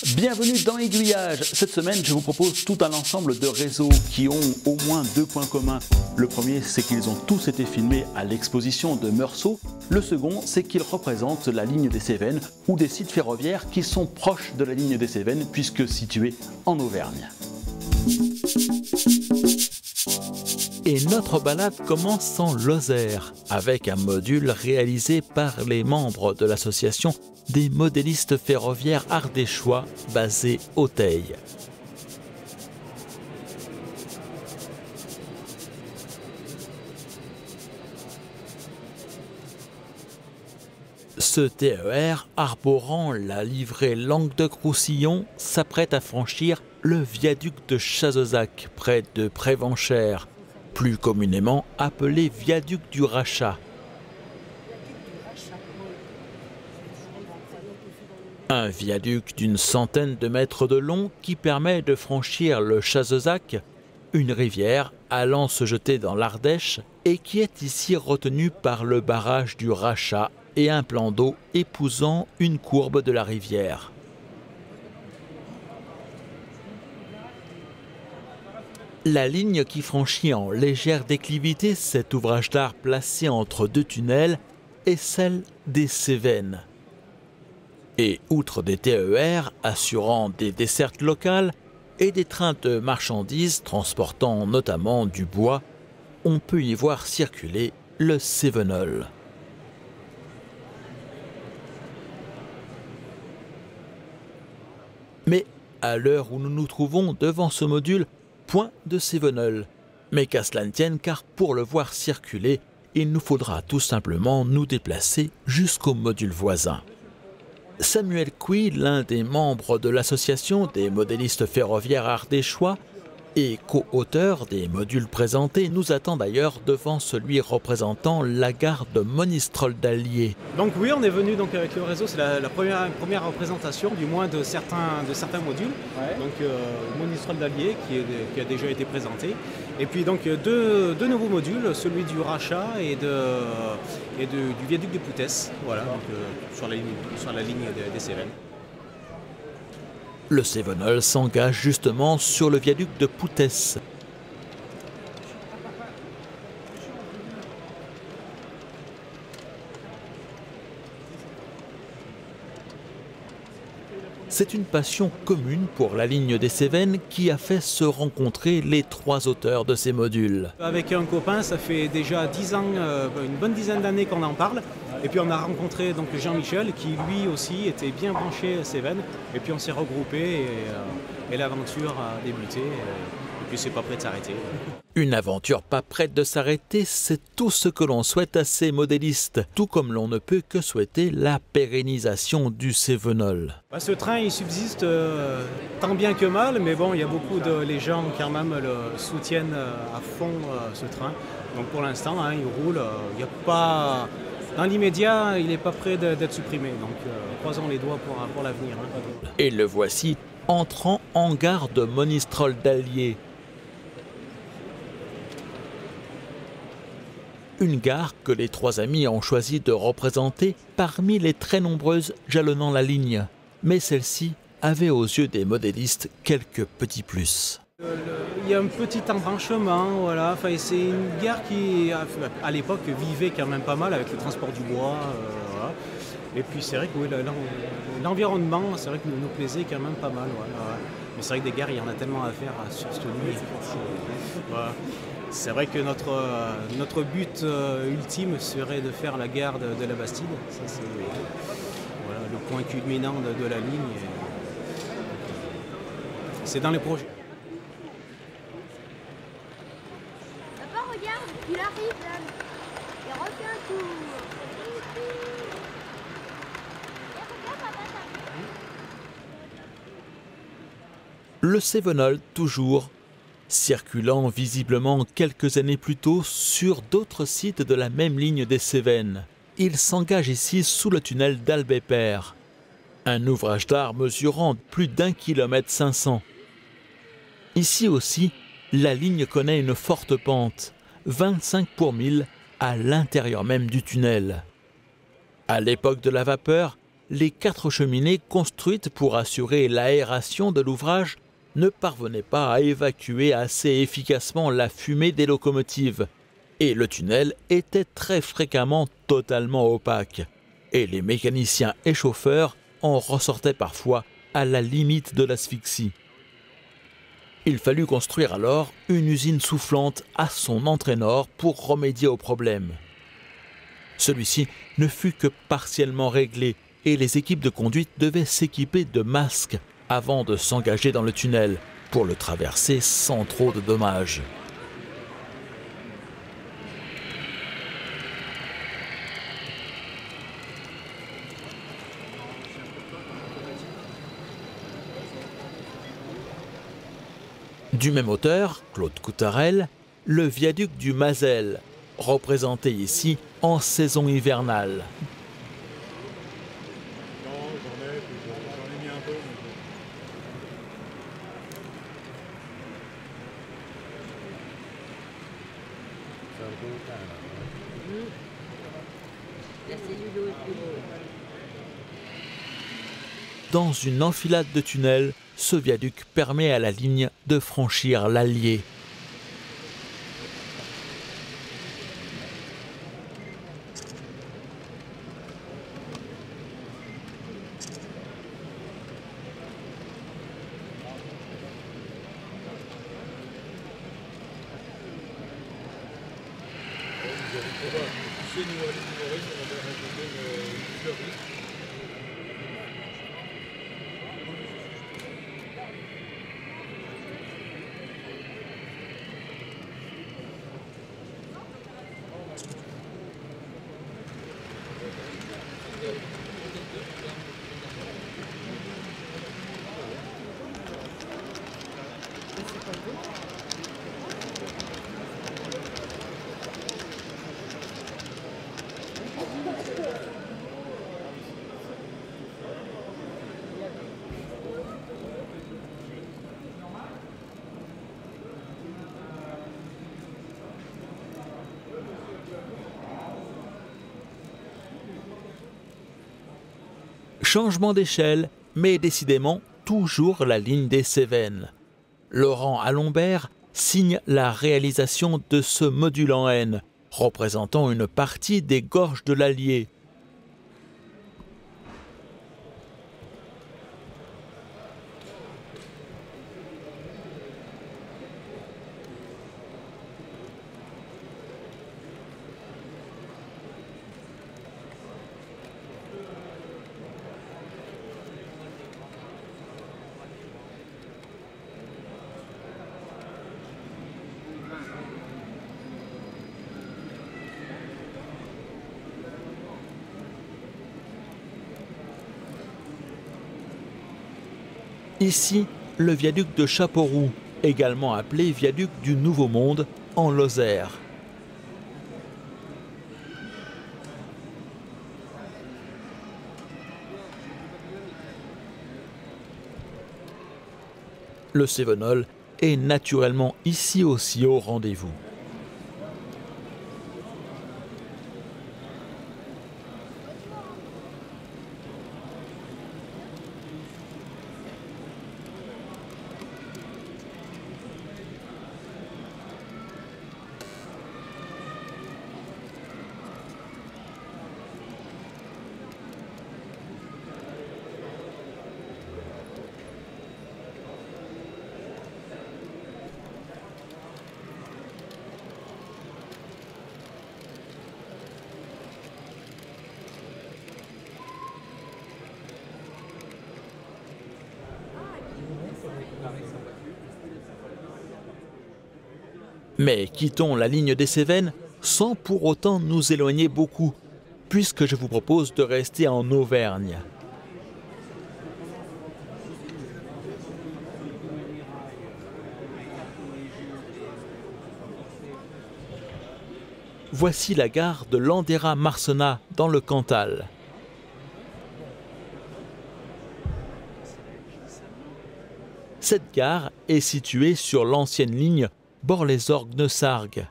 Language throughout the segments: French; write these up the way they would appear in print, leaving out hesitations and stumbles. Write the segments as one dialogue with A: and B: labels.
A: Bienvenue dans Aiguillage. Cette semaine, je vous propose tout un ensemble de réseaux qui ont au moins deux points communs. Le premier, c'est qu'ils ont tous été filmés à l'exposition de Meursault. Le second, c'est qu'ils représentent la ligne des Cévennes ou des sites ferroviaires qui sont proches de la ligne des Cévennes puisque situés en Auvergne.
B: Et notre balade commence en Lozère, avec un module réalisé par les membres de l'association des modélistes ferroviaires ardéchois basés au Teil. Ce TER, arborant la livrée Languedoc-Roussillon, s'apprête à franchir le viaduc de Chazezac, près de Prévenchères, plus communément appelé viaduc du Rachat. Un viaduc d'une centaine de mètres de long qui permet de franchir le Chazezac, une rivière allant se jeter dans l'Ardèche et qui est ici retenue par le barrage du Rachat et un plan d'eau épousant une courbe de la rivière. La ligne qui franchit en légère déclivité cet ouvrage d'art placé entre deux tunnels est celle des Cévennes. Et outre des TER assurant des dessertes locales et des trains de marchandises transportant notamment du bois, on peut y voir circuler le Cévenol. Mais à l'heure où nous nous trouvons devant ce module, point de Cévenol. Mais qu'à cela ne tienne, car pour le voir circuler, il nous faudra tout simplement nous déplacer jusqu'au module voisin. Samuel Couy, l'un des membres de l'association des modélistes ferroviaires ardéchois et co-auteur des modules présentés, nous attend d'ailleurs devant celui représentant la gare de Monistrol d'Allier.
C: Donc oui, on est venu donc avec le réseau, c'est la première représentation du moins de certains modules. Ouais. Donc Monistrol d'Allier qui a déjà été présenté. Et puis donc deux nouveaux modules, celui du Rachat et du viaduc de Poutès, voilà, donc, sur la ligne des Cévennes.
B: Le Cévenol s'engage justement sur le viaduc de Poutès. C'est une passion commune pour la ligne des Cévennes qui a fait se rencontrer les trois auteurs de ces modules.
C: Avec un copain, ça fait déjà 10 ans, une bonne dizaine d'années qu'on en parle. Et puis on a rencontré donc Jean-Michel qui lui aussi était bien branché Cévennes. Et puis on s'est regroupés et l'aventure a débuté. Et puis c'est pas prêt de s'arrêter.
B: Une aventure pas prête de s'arrêter, c'est tout ce que l'on souhaite à ces modélistes, tout comme l'on ne peut que souhaiter la pérennisation du Cévenol.
C: Ce train il subsiste tant bien que mal, mais bon, il y a beaucoup les gens quand même le soutiennent à fond ce train. Donc pour l'instant, il roule, il n'y a pas... Dans l'immédiat, il n'est pas prêt d'être supprimé, donc croisons les doigts pour l'avenir.
B: Et le voici entrant en gare de Monistrol d'Allier. Une gare que les trois amis ont choisi de représenter parmi les très nombreuses jalonnant la ligne. Mais celle-ci avait aux yeux des modélistes quelques petits plus.
C: Il y a un petit embranchement, voilà. Enfin, c'est une gare qui, à l'époque, vivait quand même pas mal avec le transport du bois. Voilà. Et puis c'est vrai que oui, l'environnement, c'est vrai que nous plaisait quand même pas mal. Voilà. Mais c'est vrai que des gares, il y en a tellement à faire sur cette ligne. Voilà. C'est vrai que notre but ultime serait de faire la gare de la Bastide. Ça, c'est voilà, le point culminant de la ligne. C'est dans les projets.
D: Papa, regarde, il arrive là. Il refait un tour.
B: Le Cévenol toujours, circulant visiblement quelques années plus tôt sur d'autres sites de la même ligne des Cévennes. Il s'engage ici sous le tunnel d'Albépère, un ouvrage d'art mesurant plus d'1,5 km. Ici aussi, la ligne connaît une forte pente, 25 pour 1000 à l'intérieur même du tunnel. À l'époque de la vapeur, les 4 cheminées construites pour assurer l'aération de l'ouvrage ne parvenaient pas à évacuer assez efficacement la fumée des locomotives, et le tunnel était très fréquemment totalement opaque, et les mécaniciens et chauffeurs en ressortaient parfois à la limite de l'asphyxie. Il fallut construire alors une usine soufflante à son entrée nord pour remédier au problème. Celui-ci ne fut que partiellement réglé et les équipes de conduite devaient s'équiper de masques avant de s'engager dans le tunnel pour le traverser sans trop de dommages. Du même auteur, Claude Coutarel, le viaduc du Mazel, représenté ici en saison hivernale. Dans une enfilade de tunnels, ce viaduc permet à la ligne de franchir l'Allier. Changement d'échelle, mais décidément toujours la ligne des Cévennes. Laurent Alombert signe la réalisation de ce module en N, représentant une partie des gorges de l'Allier. Ici, le viaduc de Chapeauroux, également appelé viaduc du Nouveau Monde, en Lozère. Le Cévenol est naturellement ici aussi au rendez-vous. Mais quittons la ligne des Cévennes sans pour autant nous éloigner beaucoup, puisque je vous propose de rester en Auvergne. Voici la gare de Landera-Marsenat dans le Cantal. Cette gare est située sur l'ancienne ligne Bord-les-Orgues-Neussargues.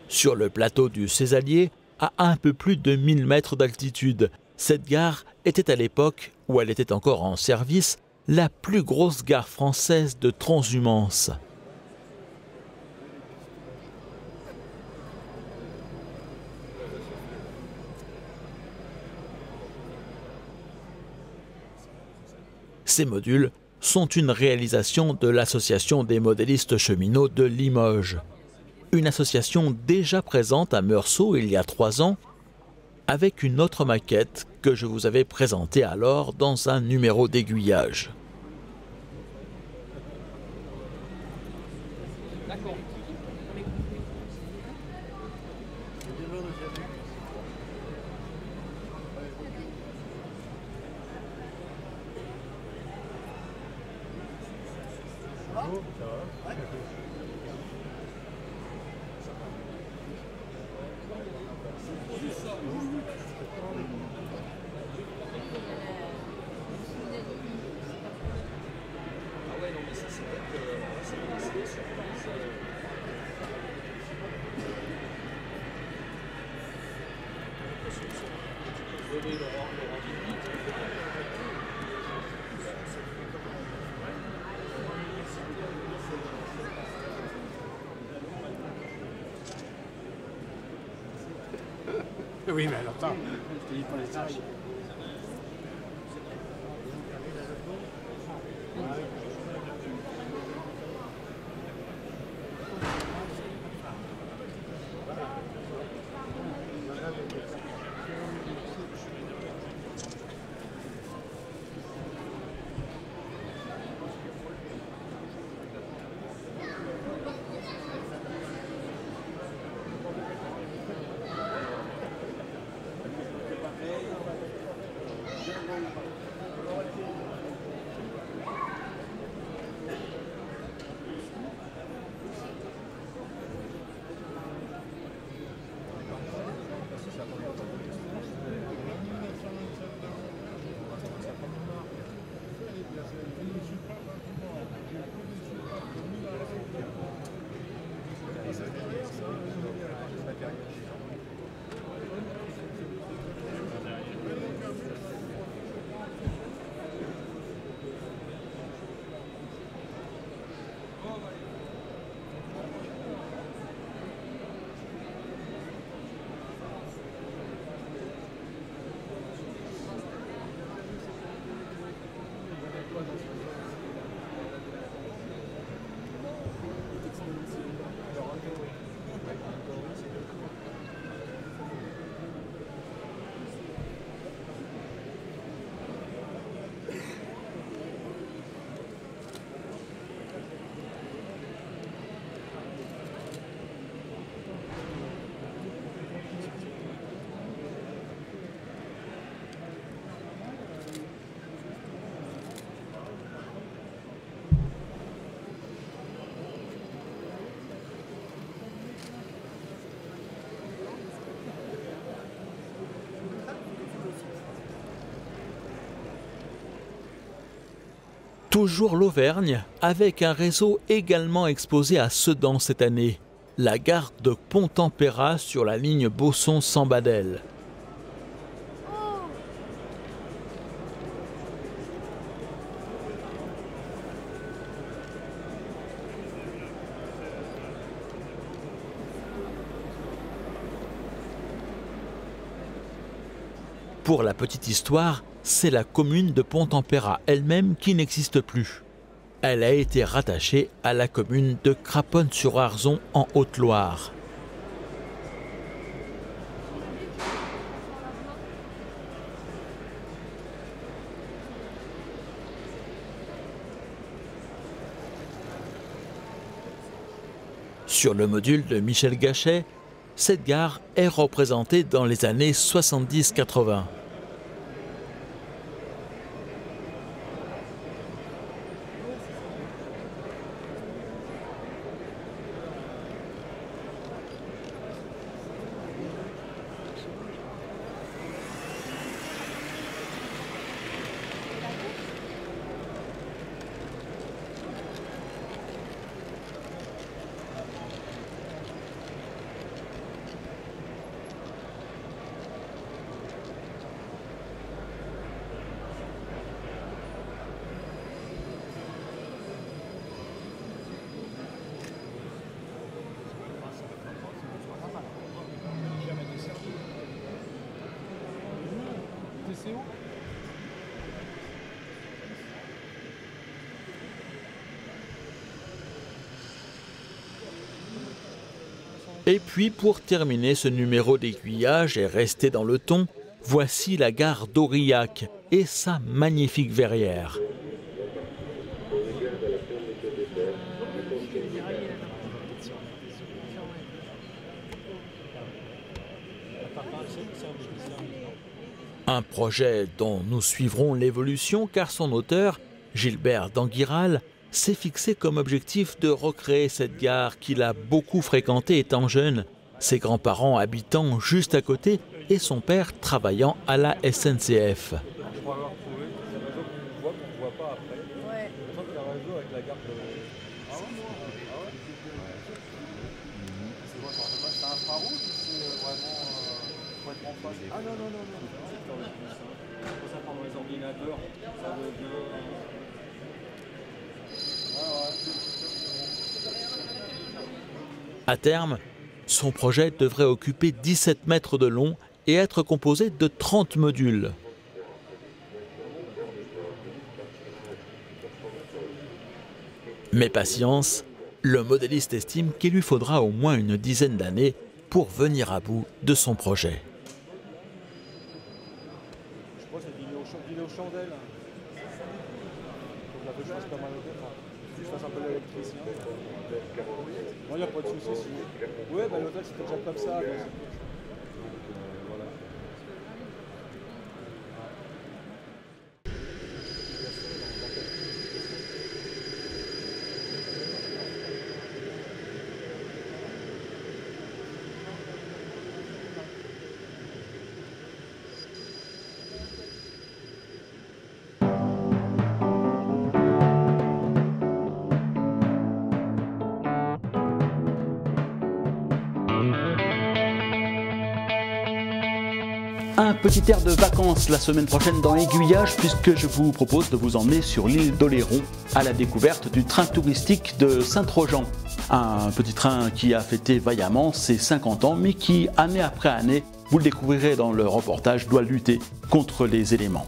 B: Sur le plateau du Césalier, à un peu plus de 1000 mètres d'altitude, cette gare était à l'époque, où elle était encore en service, la plus grosse gare française de transhumance. Ces modules sont une réalisation de l'Association des modélistes cheminots de Limoges. Une association déjà présente à Meursault il y a 3 ans, avec une autre maquette que je vous avais présentée alors dans un numéro d'aiguillage.
C: Oui, mais alors attends, je te dis pour les tâches.
B: Toujours l'Auvergne, avec un réseau également exposé à Sedan cette année, la gare de Pont-en-Pérat sur la ligne Bausson-Sambadelle. Pour la petite histoire, c'est la commune de Pont-en-Pérat elle-même qui n'existe plus. Elle a été rattachée à la commune de Craponne-sur-Arzon en Haute-Loire. Sur le module de Michel Gachet, cette gare est représentée dans les années 70-80. Et puis pour terminer ce numéro d'aiguillage et rester dans le ton, voici la gare d'Aurillac et sa magnifique verrière. Un projet dont nous suivrons l'évolution car son auteur, Gilbert d'Anguiral, s'est fixé comme objectif de recréer cette gare qu'il a beaucoup fréquentée étant jeune, ses grands-parents habitant juste à côté et son père travaillant à la SNCF. À terme, son projet devrait occuper 17 mètres de long et être composé de 30 modules. Mais patience, le modéliste estime qu'il lui faudra au moins une dizaine d'années pour venir à bout de son projet.
E: Je crois que c'est vidéo chandelle. Je fasse pas mal de temps. Je fasse un peu d'électricien. Non, il n'y a pas de souci. Oui, bah, l'hôtel c'était déjà comme ça. Mais... voilà.
A: Un petit air de vacances la semaine prochaine dans l'aiguillage puisque je vous propose de vous emmener sur l'île d'Oléron à la découverte du train touristique de Saint-Trojan. Un petit train qui a fêté vaillamment ses 50 ans mais qui, année après année, vous le découvrirez dans le reportage, doit lutter contre les éléments.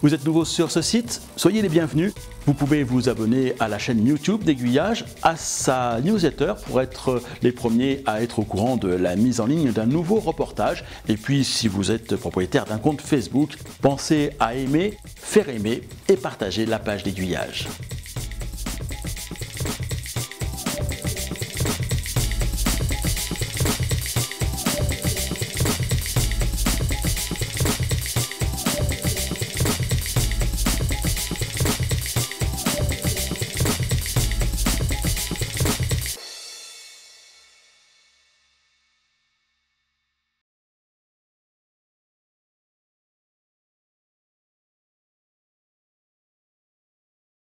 A: Vous êtes nouveau sur ce site, soyez les bienvenus. Vous pouvez vous abonner à la chaîne YouTube d'Aiguillage, à sa newsletter pour être les premiers à être au courant de la mise en ligne d'un nouveau reportage. Et puis si vous êtes propriétaire d'un compte Facebook, pensez à aimer, faire aimer et partager la page d'Aiguillage.